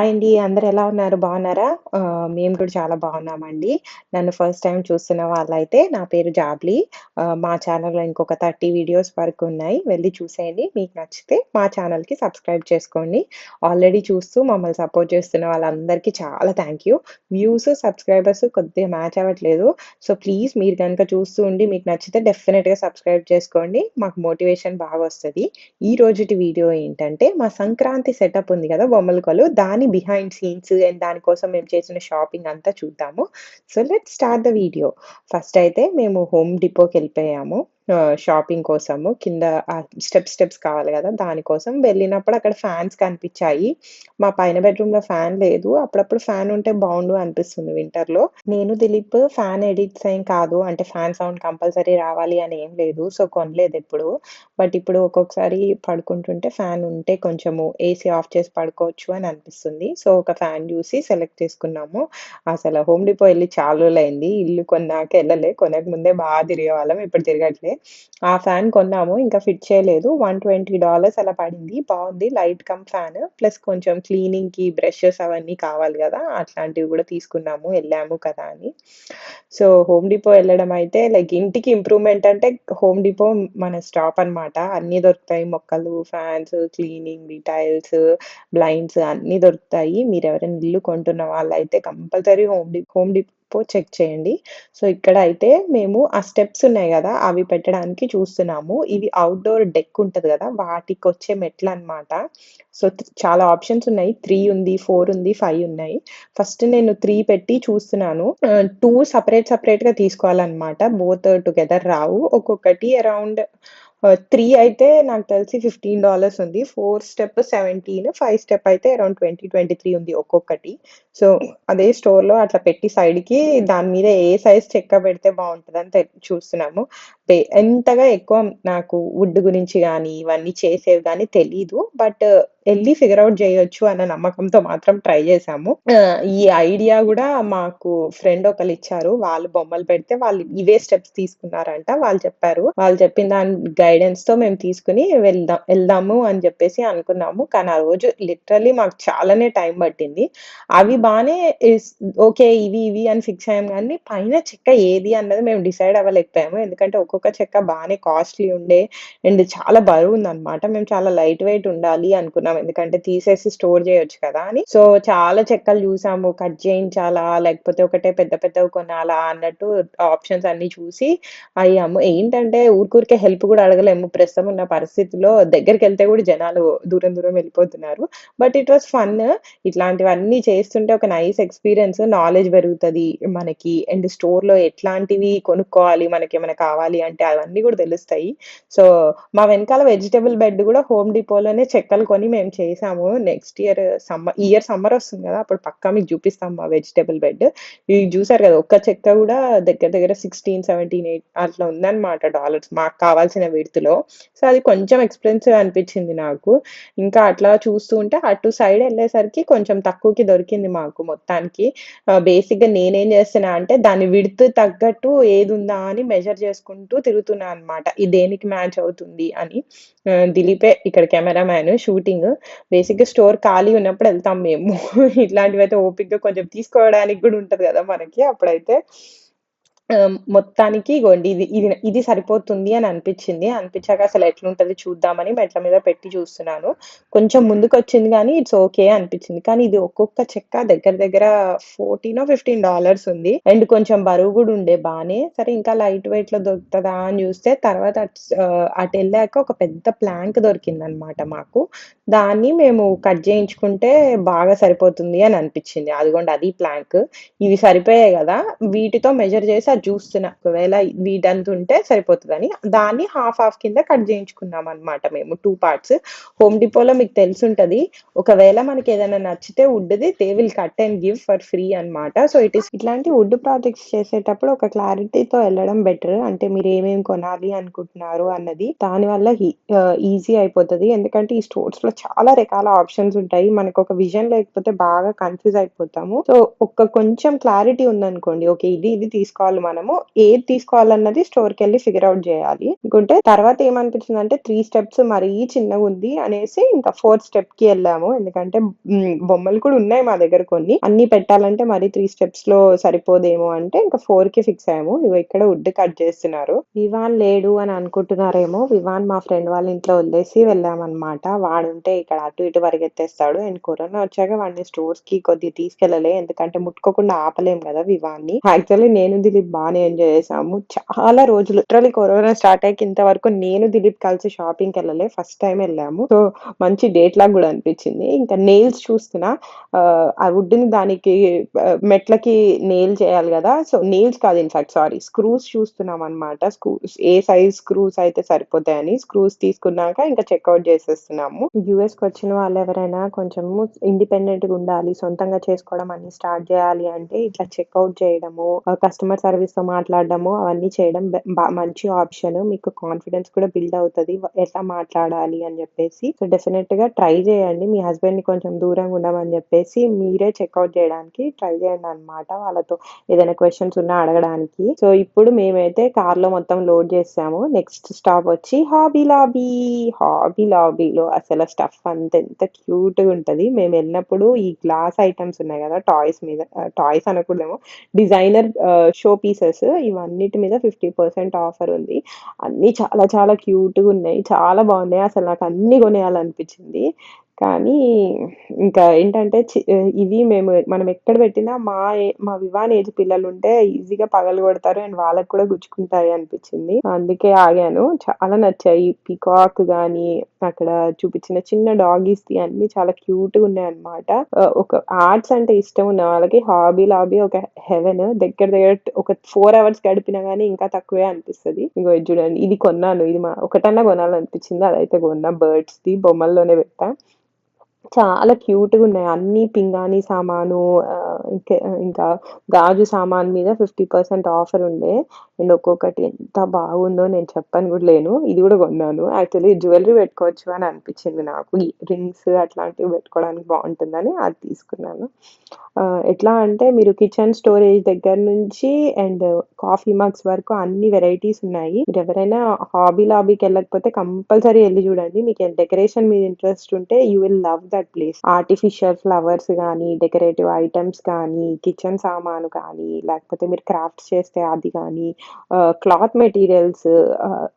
Hi అండి. అందరూ ఎలా ఉన్నారు? బాగున్నారా? మేము కూడా చాలా బాగున్నామండి. నన్ను ఫస్ట్ టైమ్ చూస్తున్న వాళ్ళైతే నా పేరు జాబ్లీ. మా ఛానెల్‌లో ఇంకొక 30 వీడియోస్ వరకు ఉన్నాయి. వెళ్లి చూసేయండి. మీకు నచ్చితే మా ఛానెల్‌కి సబ్స్క్రైబ్ చేసుకోండి. ఆల్రెడీ చూస్తూ మమ్మల్ని సపోర్ట్ చేస్తున్న వాళ్ళందరికీ చాలా థాంక్ యూ. వ్యూస్, సబ్స్క్రైబర్స్ కొద్దిగా మ్యాచ్ అవ్వట్లేదు. సో, ప్లీజ్ మీరు గనుక చూస్తూ ఉండి మీకు నచ్చితే డెఫినిట్‌గా సబ్స్క్రైబ్ చేసుకోండి. మాకు మోటివేషన్ బాగొస్తది. ఈ రోజుటి వీడియో ఏంటంటే, మా సంక్రాంతి సెటప్ ఉంది గదా! బొమ్మల కొలు. దాని బిహైండ్ సీన్స్ అండ్ దానికోసం మేము చేసిన షాపింగ్ అంతా చూద్దాము. So, let's start the video. First అయితే మేము హోమ్ డిపోకెళ్ళిపోయాము. షాపింగ్ కోసము. కింద స్టెప్స్ కావాలి గదా! దానికోసం వెళ్ళినప్పుడు అక్కడ ఫ్యాన్స్ కనిపిచ్చాయి. మా పైన బెడ్‌రూమ్‌లో ఫ్యాన్ లేదు. అప్పుడప్పుడు ఫ్యాన్ ఉంటే బావుండు అనిపిస్తుంది వింటర్‌లో. నేను, దిలీప్ ఫ్యాన్ ఎడిక్ట్స్ ఏం కాదు. అంటే ఫ్యాన్ సౌండ్ కంపల్సరీ రావాలి అని ఏం లేదు. సో, కొనలేదెప్పుడు. బట్ ఇప్పుడు ఒక్కొక్కసారి పడుకుంటుంటే ఫ్యాన్ ఉంటే కొంచెము ఏసీ ఆఫ్ చేసి పడుకోవచ్చు అని అనిపిస్తుంది. సో, ఒక ఫ్యాన్ జూసి సెలెక్ట్ చేసుకున్నాము. అసల హోమ్ డిపో ఎళ్లి చాలా రోజులయింది. ఇల్లు కొన్నాక ఎళ్ళలే. కొనక ముందే తిరిగేవాళ్ళం. ఇప్పుడు తిరగట్లే. ఆ ఫ్యాన్ కొన్నాము. ఇంకా ఫిట్ చేయలేదు. $120 అలా పడింది. బావుంది. Light come fan. ప్లస్ కొంచెం క్లీనింగ్‌కి బ్రషెస్ అవన్నీ కావాలి గదా! అట్లాంటివి గూడా తీసుకున్నాము. ఎళ్ళాము కదా అని. సో, హోమ్ డిపో ఎళ్ళడం అయితే లైక్ ఇంటికి ఇంప్రూవ్‌మెంట్ అంటే హోమ్ డిపో మన స్టాప్ అన్నమాట. అన్నీ దొరుకుతాయి. మొక్కలు, ఫ్యాన్స్, క్లీనింగ్‌వి, టైల్స్, బ్లైండ్స్ అన్నీ దొరుకుతాయి. మీరెవరైనా ఇల్లు కొంటున్న వాళ్ళైతే కంపల్సరీ హోమ్ డిపో చెక్ చేయండి. సో, ఇక్కడ అయితే మేము ఆ స్టెప్స్ ఉన్నాయి గదా! అవి పెట్టడానికి చూస్తున్నాము. ఇవి ఔట్‌డోర్ డెక్ ఉంటది గదా! వాటికొచ్చే మెట్లన్నమాట. సో, చాలా ఆప్షన్స్ ఉన్నాయి. 3 ఉంది, 4 ఉంది, 5 ఉన్నాయి. ఫస్ట్ నేను 3 పెట్టి చూస్తున్నాను. 2 సెపరేట్‌గా తీసుకోవాలన్నమాట. బోత్ టుగెదర్ రావు. ఒక్కొక్కటి అరౌండ్ 3 అయితే నాకు తెలిసి $15 ఉంది. 4 స్టెప్ 17, 5 స్టెప్ అయితే అరౌండ్ 20, 23 ఉంది ఒక్కొక్కటి. సో, అదే స్టోర్‌లో అట్లా పెట్టి సైడ్‌కి దాని మీద ఏ సైజ్ చెక్క పెడితే బావుంటదని చూస్తున్నాము. ఎంతగా ఎక్కువ నాకు వుడ్ గురించి గానీ, ఇవన్నీ చేసేవి గానీ తెలీదు. బట్ ఎళ్లి ఫిగర్ ఔట్ జేయొచ్చు అన్న నమ్మకంతో మాత్రం ట్రై జేశాము. ఈ ఐడియా గూడా మాకు ఫ్రెండ్ ఒకళ్ళిచ్చారు. వాళ్ళు బొమ్మలు పెడితే వాళ్ళు ఇవే స్టెప్స్ తీసుకున్నారంట. వాళ్ళు చెప్పారు. వాళ్ళు చెప్పిన దాని గైడెన్స్‌తో మేము తీసుకొని ఎళ్దాము అని జెప్పేసి అనుకున్నాము. కానీ ఆ రోజు లిటరల్లీ మాకు చాలానే టైం పట్టింది. అవి బానే ఓకే. ఇవి అని ఫిక్స్ అయ్యాం గానీ, పైన చెక్క ఏది అన్నది మేము డిసైడ్ అవ్వలేకపోయాము. ఎందుకంటే ఒక్కొక్క చెక్క బానే కాస్ట్‌లీ ఉండే అండ్ చాలా బరువుందనమాట. మేము చాలా లైట్ వెయిట్ ఉండాలి అనుకున్నాం. ఎందుకంటే తీసేసి స్టోర్ జేయొచ్చు కదా అని. సో, చాలా చెక్కలు జూసాము. కట్ చేయించాలా? లేకపోతే ఒకటే పెద్ద పెద్దవి కొనాలా? అన్నట్టు ఆప్షన్స్ అన్నీ చూసి అయ్యాము. ఏంటంటే ఊరికే హెల్ప్ గూడా అడగలేము. ప్రస్తుతం ఉన్న పరిస్థితిలో దగ్గరికెళ్తే గూడా జనాలు దూరం దూరం వెళ్ళిపోతున్నారు. But it was fun. ఇట్లాంటివన్నీ చేస్తుంటే ఒక నైస్ ఎక్స్‌పీరియన్స్, నాలెడ్జ్ పెరుగుతది మనకి. అండ్ స్టోర్‌లో ఎట్లాంటివి కొనుక్కోవాలి, మనకేమైనా కావాలి అంటే అవన్నీ గూడా తెలుస్తాయి. సో, మా వెనకాల వెజిటబుల్ బెడ్ గూడా హోమ్ డిపోలోనే చెక్కలు కొని మేము చేసాము. నెక్స్ట్ ఇయర్ ఈ ఇయర్ సమ్మర్ ఒస్తుంది గదా! అప్పుడు పక్కా మీకు జూపిస్తాం మా వెజిటబుల్ బెడ్. ఇవి జూసారు గదా! ఒక్క చెక్క గూడా దగ్గర దగ్గర 16, 17, 8 అట్లా ఉందన్నమాట డాలర్స్ మాకు కావాల్సిన విడ్త్‌లో. సో, అది కొంచెం ఎక్స్‌పెన్సివ్ అనిపిచ్చింది నాకు. ఇంకా అట్లా చూస్తూ ఉంటే అటు సైడ్ ఎళ్ళేసరికి కొంచెం తక్కువకి దొరికింది మాకు మొత్తానికి. బేసిక్‌గా నేనేం జేస్తున్నా అంటే దాని విడ్త్ తగ్గట్టు ఏదుందా అని మెజర్ చేసుకుంటూ తిరుగుతున్నా అన్నమాట. ఇది దేనికి మ్యాచ్ అవుతుంది అని. దిలీపే ఇక్కడ కెమెరామాన్ షూటింగ్. బేసిక్‌గా స్టోర్ ఖాళీ ఉన్నప్పుడు ఎళ్తాం మేము. ఇట్లాంటివైతే ఓపికగా కొంచెం తీసుకోవడానికి గూడా ఉంటది గదా! మనకి అప్పుడైతే. మొత్తానికి ఇగోండి ఇది సరిపోతుంది అని అనిపిచ్చింది. అనిపిచ్చాక అసలు ఎట్లుంటది చూద్దామని మెట్ల మీద పెట్టి చూస్తున్నాను. కొంచెం ముందుకొచ్చింది గానీ ఇట్స్ ఓకే అనిపిచ్చింది. కానీ ఇది ఒక్కొక్క చెక్క దగ్గర దగ్గర $14, $15 ఉంది. అండ్ కొంచెం బరువు గూడా ఉండే బానే. సరే ఇంకా లైట్ వెయిట్‌లో దొరుకుతదా అని జూస్తే తర్వాత అటెళ్ళాక ఒక పెద్ద ప్లాంక్ దొరికిందనమాట మాకు. దాన్ని మేము కట్ జేయించుకుంటే బాగా సరిపోతుంది అని అనిపిచ్చింది. అదిగోండి అది ప్లాంక్. ఇవి సరిపోయాయి గదా! వీటితో మెజర్ జేసి అది జూస్తున్నా. ఒకవేళ వీటంతుంటే సరిపోతదని. దాన్ని హాఫ్ కింద కట్ జేయించుకున్నామనమాట మేము 2 పార్ట్స్. హోమ్ డిపోలో మీకు తెలిసుంటది. ఒకవేళ మనకేదైనా నచ్చితే వుడ్‌ది they will cut and give for free అనమాట. సో, ఇట్లాంటి వుడ్ ప్రాజెక్ట్స్ చేసేటప్పుడు ఒక క్లారిటీతో ఎళ్ళడం బెటర్. అంటే మీరేమేమి కొనాలి అనుకుంటున్నారు అన్నది. దానివల్ల ఈజీ అయిపోతది. ఎందుకంటే ఈ స్టోర్స్‌లో చాలా రకాల ఆప్షన్స్ ఉంటాయి. మనకొక విజన్ లేకపోతే బాగా కన్‌ఫ్యూజ్ అయిపోతాము. సో, కొంచెం క్లారిటీ ఉందనుకోండి. ఓకే. ఇది తీసుకోవాలి మనము ఏది తీసుకోవాలన్నది స్టోర్‌కెళ్ళి ఫిగర్ ఔట్ జేయాలి. అనుకుంటే తర్వాత ఏమనిపించిందంటే 3 స్టెప్స్ మరీ చిన్నగుంది అనేసి ఇంకా ఫోర్త్ స్టెప్‌కి ఎళ్ళాము. ఎందుకంటే బొమ్మలు కూడా ఉన్నాయి మా దగ్గర కొన్ని. అన్నీ పెట్టాలంటే మరి 3 స్టెప్స్‌లో సరిపోదేమో అంటే ఇంకా 4కి ఫిక్స్ అయ్యాము. ఇగో ఇక్కడ వుడ్ కట్ చేస్తున్నారు. వివాన్ లేడు అని అనుకుంటున్నారేమో, వివాన్ మా ఫ్రెండ్ వాళ్ళ ఇంట్లో వదిలేసి వెళ్ళామన్నమాట. వాడుంటే ఇక్కడ అటు ఇటు పరిగెత్తేస్తాడు. అండ్ కరోనా వచ్చాక వాడిని స్టోర్స్‌కి కొద్దిగా తీసుకెళ్ళలే. ఎందుకంటే ముట్టుకోకుండా ఆపలేం కదా వివాన్‌ని. యాక్చువల్లీ నేను, దిలీప్ బానే ఎంజాయ్ చేసాము. చాలా రోజులు లిటరల్లీ కరోనా స్టార్ట్ అయ్యాక ఇంతవరకు నేను, దిలీప్ కలిసి షాపింగ్‌కెళ్ళలే. ఫస్ట్ టైమ్ ఎళ్ళాము. సో, మంచి డేట్ లాగా గూడా అనిపించింది. ఇంకా నెయిల్స్ చూస్తున్నా. ఆ వుడ్‌ని దానికి మెట్లకి నెయిల్ చేయాలి గదా! సో, నెయిల్స్ కాదు ఇన్‌ఫాక్ట్ సారీ. స్క్రూస్ చూస్తున్నామనమాట. ఏ సైజ్ స్క్రూస్ అయితే సరిపోతాయని. స్క్రూస్ తీసుకున్నాక ఇంకా చెక్‌ఔట్ చేసేస్తున్నాము. యూఎస్‌కొచ్చిన వాళ్ళెవరైనా కొంచెము ఇండిపెండెంట్‌గా ఉండాలి. సొంతంగా చేసుకోవడం అన్నీ స్టార్ట్ జేయాలి అంటే ఇట్లా చెక్‌ఔట్ చేయడము, కస్టమర్ సర్వీస్‌తో మాట్లాడడము అవన్నీ చేయడం మంచి ఆప్షన్. మీకు కాన్ఫిడెన్స్ కూడా బిల్డ్ అవుతది. ఎట్లా మాట్లాడాలి అని జెప్పేసి. సో, డెఫినెట్‌గా ట్రై జేయండి. మీ హస్బెండ్‌ని కొంచెం దూరంగా ఉండమని జెప్పేసి మీరే చెక్‌ఔట్ జేయడానికి ట్రై చేయండనమాట. వాళ్ళతో ఏదైనా క్వెషన్స్ ఉన్నా అడగడానికి. సో, ఇప్పుడు మేమైతే కార్‌లో మొత్తం లోడ్ చేసాము. నెక్స్ట్ స్టాప్ వచ్చి హాబీ లాబీ. హాబీ లాబీలో అసల స్టఫ్ అంతా ఎంత క్యూట్‌గా ఉంటది. మేమెళ్ళినప్పుడు ఈ గ్లాస్ ఐటెమ్స్ ఉన్నాయి గదా! టాయ్స్ మీద టాయ్స్ అనకూడదేమో డిజైనర్ షో పీసెస్ ఇవన్నిటి మీద 50% ఆఫర్ ఉంది. అన్నీ చాలా చాలా క్యూట్‌గా ఉన్నాయి. చాలా బాగున్నాయి. అసలు నాకు అన్నీ కొనేయాలనిపించింది. కానీ ఇంకా ఏంటంటే ఇవి మనం ఎక్కడ పెట్టినా మా వివాన్ ఏజ్ పిల్లలుంటే ఈజీగా పగలగొడతారు. అండ్ వాళ్ళకి కూడా గుచ్చుకుంటాయి అనిపించింది. అందుకే ఆగాను. చాలా నచ్చాయి. పీకాక్ గాని, అక్కడ చూపించిన చిన్న డాగీస్‌వి అన్నీ చాలా క్యూట్‌గా ఉన్నాయన్నమాట. ఒక ఆర్ట్స్ అంటే ఇష్టం ఉన్న వాళ్ళకి హాబీ లాబీ ఒక హెవెన్. దగ్గర దగ్గర ఒక 4 అవర్స్ గడిపినా గాని ఇంకా తక్కువే అనిపిస్తది. ఇగో ఇది చూడండి. ఇది కొన్నాను. ఇది ఒకటన్నా కొనాలనిపించింది. అదైతే కొన్నా. బర్డ్స్‌ది బొమ్మల్లోనే పెట్టా. చాలా క్యూట్‌గున్నాయి. అన్నీ పింగాణీ సామాను ఇంకా గాజు సామాను మీద 50% ఆఫర్ ఉండే. అండ్ ఒక్కొక్కటి ఎంత బాగుందో నేను చెప్పను గూడా లేను. ఇది గూడా కొన్నాను. యాక్చువల్లీ జ్యువెల్లరీ పెట్టుకోవచ్చు అని అనిపించింది నాకు. ఈ రింగ్స్ అట్లాంటివి పెట్టుకోవడానికి బావుంటుందని అది తీసుకున్నాను. ఎట్లా అంటే మీరు కిచెన్ స్టోరేజ్ దగ్గర నుంచి అండ్ కాఫీ మగ్స్ వరకు అన్ని వెరైటీస్ ఉన్నాయి. మీరెవరైనా హాబీ లాబీకెళ్ళకపోతే కంపల్సరీ ఎళ్లి చూడండి. మీకు డెకరేషన్ మీద ఇంట్రెస్ట్ ఉంటే you will love that place. Artificial flowers గానీ, డెకరేటివ్ ఐటెమ్స్ కానీ, కిచెన్ సామాను కానీ, లేకపోతే మీరు క్రాఫ్ట్స్ చేస్తే అది గానీ, క్లాత్ మెటీరియల్స్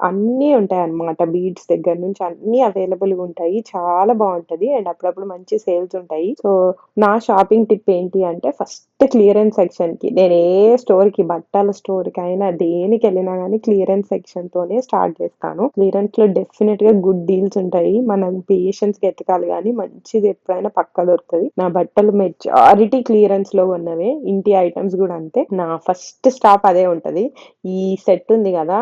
అన్నీ ఉంటాయన్నమాట. బీడ్స్ దగ్గర నుంచి అన్నీ అవైలబుల్‌గా ఉంటాయి. చాలా బావుంటది. అండ్ అప్పుడప్పుడు మంచి సేల్స్ ఉంటాయి. సో, నా షాపింగ్ టిప్ ఏంటి అంటే ఫస్ట్ క్లియరెన్స్ సెక్షన్‌కి. నేను ఏ స్టోర్‌కి బట్టల స్టోర్‌కైనా దేనికెళ్ళినా గానీ క్లియరెన్స్ సెక్షన్‌తోనే స్టార్ట్ చేస్తాను. క్లియరెన్స్‌లో డెఫినిట్‌గా గుడ్ డీల్స్ ఉంటాయి. మనం పేషెన్స్‌గా ఎతకాలి గానీ మంచిది ఎప్పుడైనా పక్కా దొరుకుతది. నా బట్టలు మెజారిటీ క్లియరెన్స్‌లో కొన్నవే. ఇంటి ఐటెమ్స్ గూడా అంతే. నా ఫస్ట్ స్టాప్ అదే ఉంటది. ఈ సెట్ ఉంది గదా!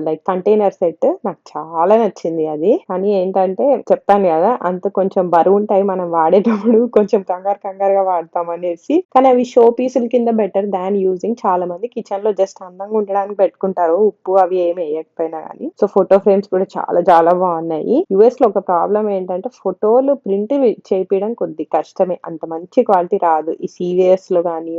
లైక్ కంటైనర్ సెట్ నాకు చాలా నచ్చింది అది. కానీ ఏంటంటే చెప్పాను గదా! అంత కొంచెం బరువుంటాయి. మనం వాడేటప్పుడు కొంచెం కంగారుగా వాడతామనేసి. కానీ అవి షో పీసుల కింద బెటర్ థాన్ యూజింగ్. చాలా మంది కిచెన్‌లో జస్ట్ అందంగా ఉండడానికి పెట్టుకుంటారు. ఉప్పు అవి ఏమి ఎయకపోయినా గానీ. సో, ఫోటో ఫ్రేమ్స్ కూడా చాలా చాలా బావున్నాయి. యూఎస్‌లో ఒక ప్రాబ్లమ్ ఏంటంటే ఫోటోలు ప్రింట్ చేపియడం కొద్దిగా కష్టమే. అంత మంచి క్వాలిటీ రాదు. ఈ సీవీఎస్‌లో గానీ,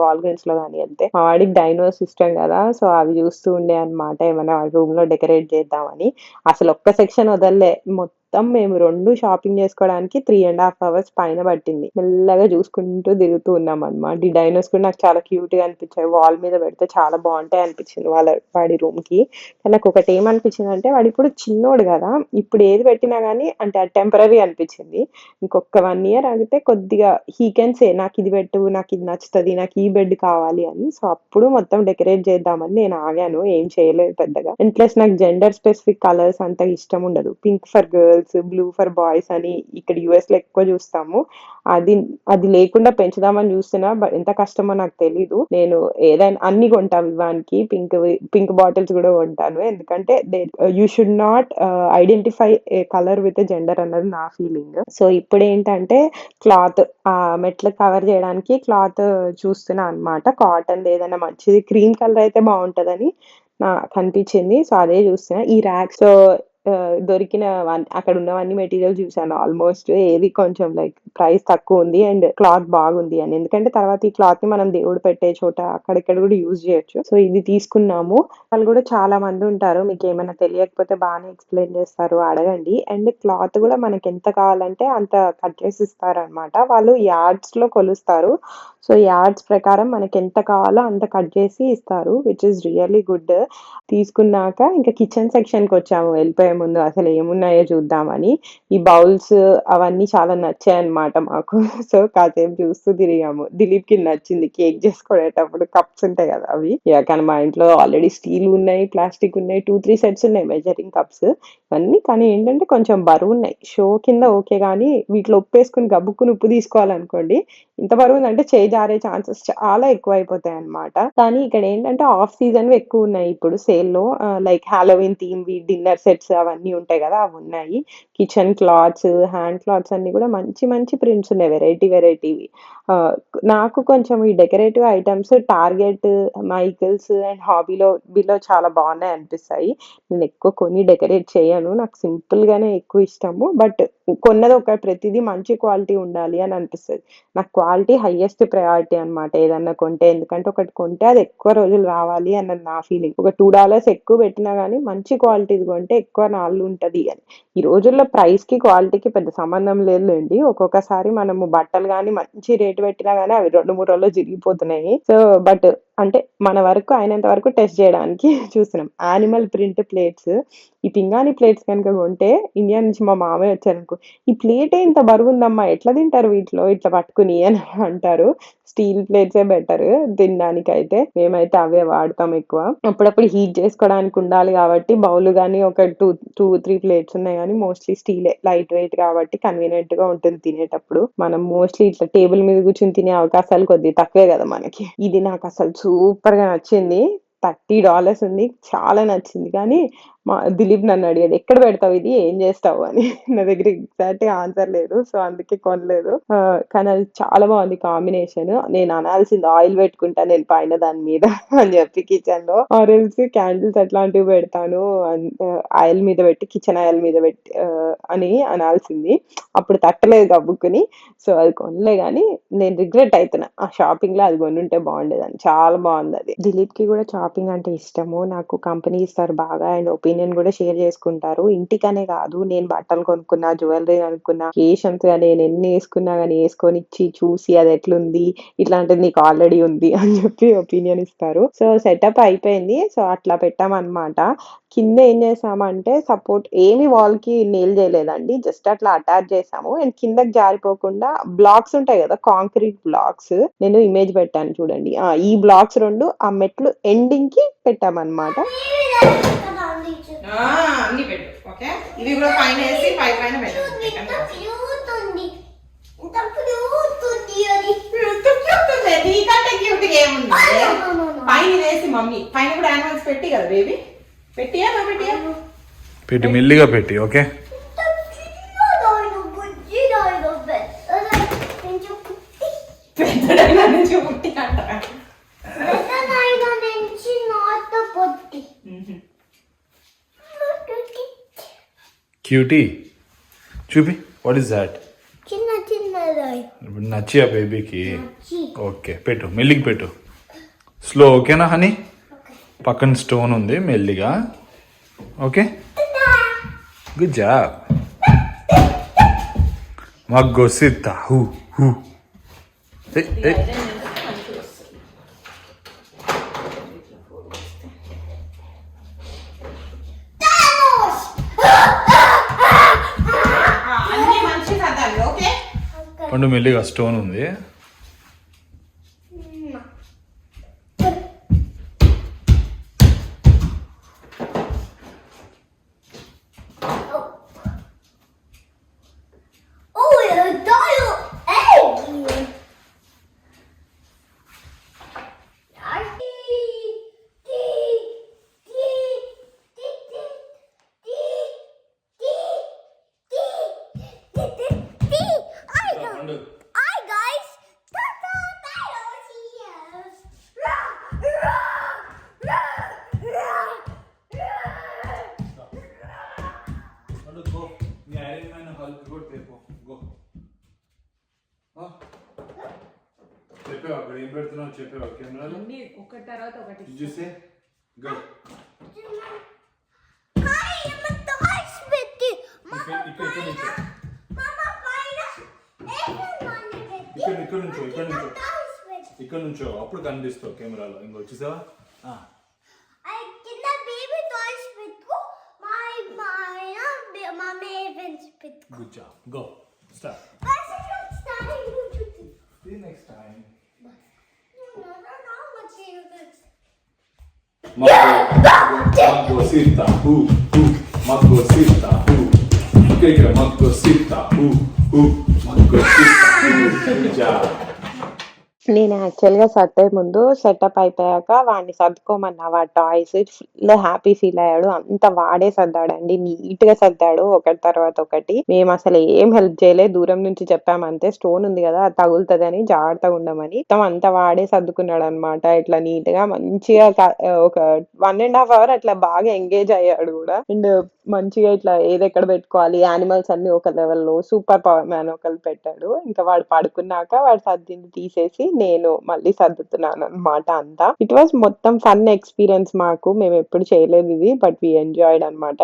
వాల్గ్రీన్స్‌లో గానీ ఎళ్తే. మా వాడికి డైనోస్ ఇష్టం గదా! సో, అవి చూస్తూ ఉండే అన్నమాట. ఏమైనా రూమ్‌లో డెకరేట్ చేద్దామని. అసలు ఒక్క సెక్షన్ వదలలే. మొత్తం మేము 2 షాపింగ్ చేసుకోవడానికి 3½ అవర్స్ పైన పట్టింది. మెల్లగా చూసుకుంటూ తిరుగుతూ ఉన్నామన్నమాట. ఈ డైనోస్ కూడా నాకు చాలా క్యూట్‌గా అనిపించాయి. వాల్ మీద పెడితే చాలా బావుంటాయి అనిపించింది వాడి రూమ్‌కి. కానీ నాకొకటి ఏమనిపించిందంటే వాడిప్పుడు చిన్నోడు గదా! ఇప్పుడు ఏది పెట్టినా గానీ అంటే అది టెంపరరీ అనిపించింది. ఇంకొక 1 ఇయర్ ఆగితే కొద్దిగా హి కెన్ సే నాకిది పెట్టు, నాకిది నచ్చుతది, నాకు ఈ బెడ్ కావాలి అని. సో, అప్పుడు మొత్తం డెకరేట్ చేద్దామని నేను ఆగాను. ఏం చేయలేదు పెద్దగా. అండ్ ప్లస్ నాకు జెండర్ స్పెసిఫిక్ కలర్స్ అంత ఇష్టం ఉండదు. Pink for girls, blue for boys అని ఇక్కడ యూఎస్‌లో ఎక్కువ చూస్తాము. అది అది లేకుండా పెంచుదామని చూస్తున్నా. ఎంత కష్టమో నాకు తెలీదు. నేను ఏదైనా అన్ని కొంటా వివాన్‌కి. పింక్ బాటిల్స్ గూడా కొంటాను. ఎందుకంటే you should not identify A colour with a gender అన్నది నా ఫీలింగ్. సో, ఇప్పుడేంటంటే క్లాత్ మెట్లు కవర్ చేయడానికి క్లాత్ చూస్తున్నా అన్నమాట. కాటన్‌ది ఏదైనా మంచిది క్రీమ్ కలర్ అయితే బావుంటదని నాకనిపించింది. సో, అదే చూస్తున్నా. ఈ ర్యాక్స్‌లో దొరికిన అక్కడ ఉన్నవన్నీ మెటీరియల్స్ చూసాను ఆల్మోస్ట్. ఏది కొంచెం లైక్ ప్రైస్ తక్కువుంది అండ్ క్లాత్ బాగుంది అని. ఎందుకంటే తర్వాత ఈ క్లాత్‌ని మనం దేవుడు పెట్టే చోట అక్కడిక్కడ కూడా యూజ్ చేయొచ్చు. సో, ఇది తీసుకున్నాము. వాళ్ళు కూడా చాలా మందుంటారు. మీకేమైనా తెలియకపోతే బానే ఎక్స్‌ప్లెయిన్ చేస్తారు అడగండి. అండ్ క్లాత్ కూడా మనకెంత కావాలంటే అంత కట్ చేసి ఇస్తారనమాట. వాళ్ళు యార్డ్స్‌లో కొలుస్తారు. సో, యార్డ్స్ ప్రకారం మనకెంత కావాలో అంత కట్ చేసి ఇస్తారు. Which is really good. తీసుకున్నాక ఇంక కిచెన్ సెక్షన్‌కొచ్చాము వెళ్ళిపోయే ముందు. అసలేమున్నాయో చూద్దామని. ఈ బౌల్స్ అవన్నీ చాలా నచ్చాయన్నమాట మాకు. సో, కాసేపు చూస్తూ తిరిగాము. దిలీప్‌కి నచ్చింది కేక్ చేసుకునేటప్పుడు కప్స్ ఉంటాయి కదా! అవి. కానీ మా ఇంట్లో ఆల్రెడీ స్టీల్‌వున్నాయి, ప్లాస్టికున్నాయి. 2, 3 సెట్స్ ఉన్నాయి మెజరింగ్ కప్స్. ఇవన్నీ కానీ ఏంటంటే కొంచెం బరువున్నాయి. షో కింద ఓకే గానీ వీటిలో ఉప్పేసుకొని గబుక్కున ఉప్పు తీసుకోవాలనుకోండి, ఇంత బరువుందంటే చెయ్యి జారే ఛాన్సెస్ చాలా ఎక్కువైపోతాయన్నమాట. కానీ ఇక్కడేంటంటే ఆఫ్ సీజన్‌వి ఎక్కువున్నాయి ఇప్పుడు సేల్‌లో. లైక్ హాలోవీన్ థీమ్‌వి డిన్నర్ సెట్స్ అవన్నీ ఉంటాయి గదా! అవున్నాయి. కిచెన్ క్లాత్స్, హ్యాండ్ క్లాత్స్ అన్నీ గూడా మంచి మంచి ప్రింట్స్ ఉన్నాయి. వెరైటీవి. ఆహ్, నాకు కొంచెం ఈ decorative items Target, Michaels and హాబీలో చాలా బావున్నాయనిపిస్తాయి. నేనెక్కువ కొని డెకరేట్ చేయను. నాకు సింపుల్‌గానే ఎక్కువ ఇష్టము. బట్ ప్రతిదీ మంచి క్వాలిటీ ఉండాలి అని అనిపిస్తది. నాకు క్వాలిటీ హైయెస్ట్ ప్రయారిటీ అన్నమాట ఏదన్నా కొంటే. ఎందుకంటే ఒకటి కొంటే అది ఎక్కువ రోజులు రావాలి అన్నది నా ఫీలింగ్. ఒక $2 ఎక్కువ పెట్టినా గానీ మంచి క్వాలిటీది కొంటే ఎక్కువ నాళ్ళుంటది అని. ఈ రోజుల్లో ప్రైస్‌కి, క్వాలిటీకి పెద్ద సంబంధం లేదులెండి. ఒక్కొక్కసారి మనము బట్టలు గానీ మంచి రేట్ పెట్టినా గానీ అవి 2, 3 రోజుల్లో చిరిగిపోతున్నాయి. సో, బట్ అంటే మన వరకు అయినంత వరకు టెస్ట్ జేయడానికి చూస్తున్నాం. యానిమల్ ప్రింట్ ప్లేట్స్, ఈ పింగాణీ ప్లేట్స్ గనుక కొంటే ఇండియా నుంచి మా మామయ్య వచ్చారనుకో, "ఈ ప్లేటే ఇంత బరువుందమ్మా ఎట్లా తింటారు వీటిలో ఇట్లా పట్టుకొని" అని అంటారు. స్టీల్ ప్లేట్సే బెటరు తినడానికైతే. మేమైతే అవే వాడతాం ఎక్కువ. అప్పుడప్పుడు హీట్ చేసుకోవడానికి ఉండాలి గాబట్టి బౌల్ గానీ ఒక 3 ప్లేట్స్ ఉన్నాయి గానీ మోస్ట్‌లీ స్టీలే. లైట్ వెయిట్ కాబట్టి కన్వీనియంట్‌గా ఉంటుంది తినేటప్పుడు. మనం మోస్ట్‌లీ ఇట్లా టేబుల్ మీద కూర్చొని తినే అవకాశాలు కొద్దిగా తక్కువే గదా మనకి. ఇది నాకసలు సూపర్‌గా నచ్చింది. $30 ఉంది. చాలా నచ్చింది. కానీ దిలీప్ నన్నడిగాడు, "ఎక్కడ పెడతావు ఇది? ఏం చేస్తావు?" అని. నా దగ్గర ఎగ్జాక్ట్‌గా ఆన్సర్ లేదు. సో, అందుకే కొనలేదు. కానీ అది చాలా బావుంది కాంబినేషన్. నేను అనాల్సింది ఆయిల్ పెట్టుకుంటా నేను పైన దాని మీద అని చెప్పి కిచెన్‌లో. ఆర్ ఎల్స్ క్యాండిల్స్ అట్లాంటివి పెడతాను. ఆయిల్ మీద పెట్టి కిచెన్ ఆయిల్ మీద పెట్టి అని అనాల్సింది. అప్పుడు తట్టలేదు గబుక్కుని. సో, అది కొనలే గానీ నేను రిగ్రెట్ అయితున్నా. ఆ షాపింగ్‌లో అది కొనుంటే బావుండేదని. చాలా బావుందది. దిలీప్‌కి గూడా షాపింగ్ అంటే ఇష్టము. నాకు కంపెనీ ఇస్తారు బాగా అండ్ ఒపీనియన్ గూడా షేర్ చేసుకుంటారు. ఇంటికనే గాదు నేను బట్టలు కొనుక్కున్నా, జ్యువెల్లరీ కొనుక్కున్నా, కేషన్స్‌గా నేనెన్నేసుకున్నా గానీ యేసుకొనిచ్చి చూసి అదెట్లుంది, ఇట్లాంటిది నీకు ఆల్రెడీ ఉంది అని జెప్పి ఒపీనియన్ ఇస్తారు. సో, సెటప్ అయిపోయింది. సో, అట్లా పెట్టామనమాట. కింద ఏం చేసామంటే సపోర్ట్ ఏమి వాల్‌కి నెయిల్ చేయలేదండి. జస్ట్ అట్లా అటాచ్ చేసాము. అండ్ కిందకి జారిపోకుండా బ్లాక్స్ ఉంటాయి గదా! Concrete blocks. నేను ఇమేజ్ పెట్టాను చూడండి. ఈ బ్లాక్స్ 2 ఆ మెట్లు ఎండింగ్‌కి పెట్టామన్నమాట. అన్ని పెట్టు. ఓకే. ఇవి కూడా పైన వేసి పైన పెట్టు. నీకంటే క్యూట్ ఏముంది పైన వేసి మమ్మీ పైన కూడా యానిమల్స్ పెట్టి కదా బేబీ పెట్టియా పెట్టి మెల్లిగా పెట్టి ఓకే. పెద్దడైనా నుంచి పుట్టి అంటారా క్యూటీ చూపి వాట్ ఈస్ దాట్? నచ్చి ఆ బేబీకి ఓకే పెట్టు మెల్లిగా పెట్టు స్లో ఓకేనా హనీ? పక్కన స్టోన్ ఉంది మెల్లిగా ఓకే గుడ్ జాబ్ మగ్గొసిద్దా హూ హూ పండు మెల్లిగా స్టోన్ ఉంది. చెప్పేవా అక్కడ ఏం పెడుతున్నావు చెప్పేవా కెమెరాలో అన్ని ఒకటి తర్వాత ఒకటి చూసే గో ఇక్కడ నుంచో అప్పుడు కనిపిస్తావు కెమెరాలో ఇంకో వచ్చేసావా good job go start See you next time. Magosita, magosita, okay, magosita, magosita, good job. నేను యాక్చువల్‌గా సర్దే ముందు సెటప్ అయిపోయాక వాడిని సర్దుకోమన్నా వాడి టాయ్స్ ఫుల్ హ్యాపీ ఫీల్ అయ్యాడు. అంత వాడే సర్దాడండి. నీట్‌గా సర్దాడు ఒకటి తర్వాత ఒకటి. మేమసలు ఏం హెల్ప్ చేయలేదు. దూరం నుంచి చెప్పామంతే. స్టోన్ ఉంది గదా! అది తగులుతదని జాగ్రత్తగా ఉండమని. మొత్తం అంతా వాడే సర్దుకున్నాడనమాట. ఇట్లా నీట్‌గా మంచిగా ఒక 1 ½ అవర్ అట్లా బాగా ఎంగేజ్ అయ్యాడు గూడా. అండ్ మంచిగా ఇట్లా ఏదెక్కడ పెట్టుకోవాలి, యానిమల్స్ అన్నీ ఒక లెవెల్‌లో, సూపర్ పవర్ మ్యాన్ ఒకళ్ళు పెట్టాడు. ఇంకా వాడు పడుకున్నాక వాడు సర్దింది తీసేసి నేను మళ్ళీ సర్దుతున్నాననమాట అంతా. ఇట్ వాస్ మొత్తం ఫన్ ఎక్స్‌పీరియన్స్ మాకు. మేమెప్పుడు చేయలేదు ఇది. బట్ వి ఎంజాయ్డ్ అనమాట.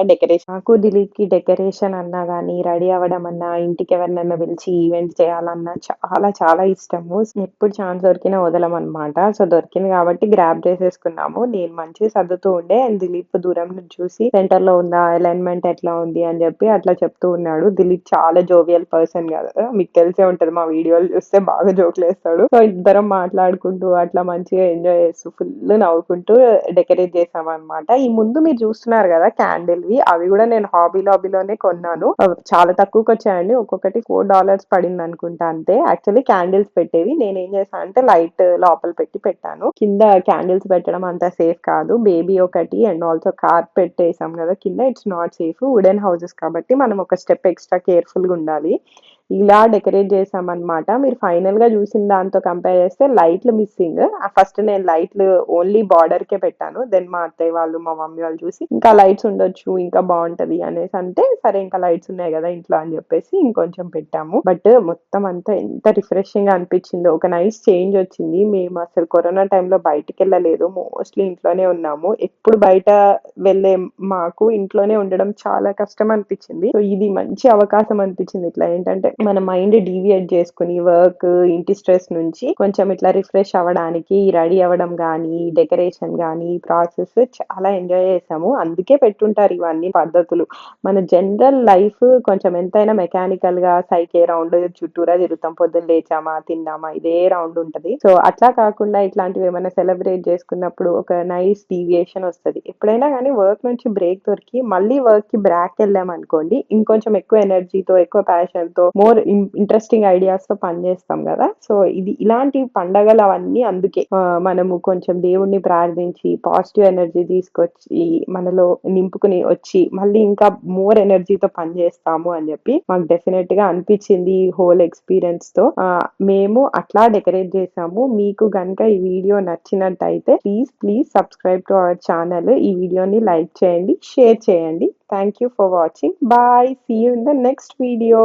నాకు దిలీప్‌కి డెకరేషన్ అన్నా గాని, రెడీ అవ్వడం అన్నా, ఇంటికి ఎవరినైనా పిలిచి ఈవెంట్ చేయాలన్నా చాలా చాలా ఇష్టము. ఎప్పుడు ఛాన్స్ దొరికినా వదలమనమాట. సో, దొరికింది కాబట్టి గ్రాబ్ చేసేసుకున్నాము. నేను మంచిగా సర్దుతూ ఉండే అండ్ దిలీప్ దూరం నుంచి చూసి సెంటర్‌లో ఉందా, అలైన్‌మెంట్ ఎట్లా ఉంది అని చెప్పి అట్లా చెప్తూ ఉన్నాడు. దిలీప్ చాలా జోవియల్ పర్సన్ కదా! మీకు తెలిసే ఉంటది మా వీడియోలు చూస్తే బాగా జోకులేస్తాడు. సో, ఇద్దరం మాట్లాడుకుంటూ అట్లా మంచిగా ఎంజాయ్ చేస్తూ ఫుల్ నవ్వుకుంటూ డెకరేట్ చేసామనమాట. ఈ ముందు మీరు చూస్తున్నారు కదా క్యాండిల్‌వి అవి కూడా నేను హాబీ లాబీలోనే కొన్నాను. చాలా తక్కువకొచ్చాయండి. ఒక్కొక్కటి $4 పడిందనుకుంటా అంతే. యాక్చువల్లీ క్యాండిల్స్ పెట్టేవి. నేనేం చేశానంటే లైట్ లోపల పెట్టాను. కింద క్యాండిల్స్ పెట్టడం అంత సేఫ్ కాదు. బేబీ ఒకటి అండ్ ఆల్సో కార్పెట్ ఏసాం కదా కింద. It's not safe. Wooden houses కాబట్టి మనం ఒక స్టెప్ ఎక్స్‌ట్రా కేర్‌ఫుల్‌గా ఉండాలి. ఇలా డెకరేట్ చేసామనమాట. మీరు ఫైనల్‌గా చూసిన దాంతో కంపేర్ చేస్తే లైట్‌లు మిస్సింగ్. ఫస్ట్ నేను లైట్‌లు ఓన్లీ బార్డర్‌కే పెట్టాను. దెన్ మా అత్తయ్య వాళ్ళు, మా మమ్మీ వాళ్ళు చూసి ఇంకా లైట్స్ ఉండొచ్చు, ఇంకా బావుంటది అనేసి అంటే, సరే ఇంకా లైట్స్ ఉన్నాయి గదా ఇంట్లో అని చెప్పేసి ఇంకొంచెం పెట్టాము. బట్ మొత్తం అంతా ఎంత రిఫ్రెషింగ్‌గా అనిపించిందో. ఒక నైస్ చేంజ్ వచ్చింది. మేము అసలు కరోనా టైంలో బయటికెళ్ళలేదు. మోస్ట్‌లీ ఇంట్లోనే ఉన్నాము. ఎప్పుడు బయట వెళ్ళే మాకు ఇంట్లోనే ఉండడం చాలా కష్టం అనిపించింది. సో, ఇది మంచి అవకాశం అనిపించింది. ఇట్లా ఏంటంటే మన మైండ్ డీవియేట్ చేసుకొని వర్క్, ఇంటి స్ట్రెస్ నుంచి కొంచెం ఇట్లా రిఫ్రెష్ అవ్వడానికి రెడీ అవ్వడం గానీ, డెకరేషన్ గానీ, ప్రాసెస్ చాలా ఎంజాయ్ చేసాము. అందుకే పెట్టుంటారు ఇవన్నీ పద్ధతులు. మన జనరల్ లైఫ్ కొంచెం ఎంతైనా మెకానికల్‌గా సైకే రౌండ్ చుట్టూరా తిరుగుతాం. పొద్దున్న లేచామా, తిన్నామా ఇదే రౌండ్ ఉంటది. సో, అట్లా కాకుండా ఇట్లాంటివి ఏమైనా సెలబ్రేట్ చేసుకున్నప్పుడు ఒక నైస్ డీవియేషన్ వస్తది. ఎప్పుడైనా గానీ వర్క్ నుంచి బ్రేక్ దొరికి మళ్ళీ వర్క్‌కి బ్యాక్ వెళ్ళామనుకోండి, ఇంకొంచెం ఎక్కువ ఎనర్జీతో, ఎక్కువ ప్యాషన్‌తో, మోర్ ఇంట్రెస్టింగ్ ఐడియాస్‌తో పని చేస్తాం గదా! సో, ఇలాంటి పండగలు అవన్నీ అందుకే. మనము కొంచెం దేవుడిని ప్రార్థించి పాజిటివ్ ఎనర్జీ తీసుకొచ్చి మనలో నింపుకొని వచ్చి మళ్ళీ ఇంకా మోర్ ఎనర్జీతో పని చేస్తాము అని చెప్పి మాకు డెఫినెట్‌గా అనిపించింది ఈ హోల్ ఎక్స్‌పీరియన్స్‌తో. మేము అట్లా డెకరేట్ చేసాము. మీకు గనుక ఈ వీడియో నచ్చినట్టయితే please subscribe to our channel. ఈ వీడియోని లైక్ చేయండి, షేర్ చేయండి. Thank you for watching. Bye. See you in the next video.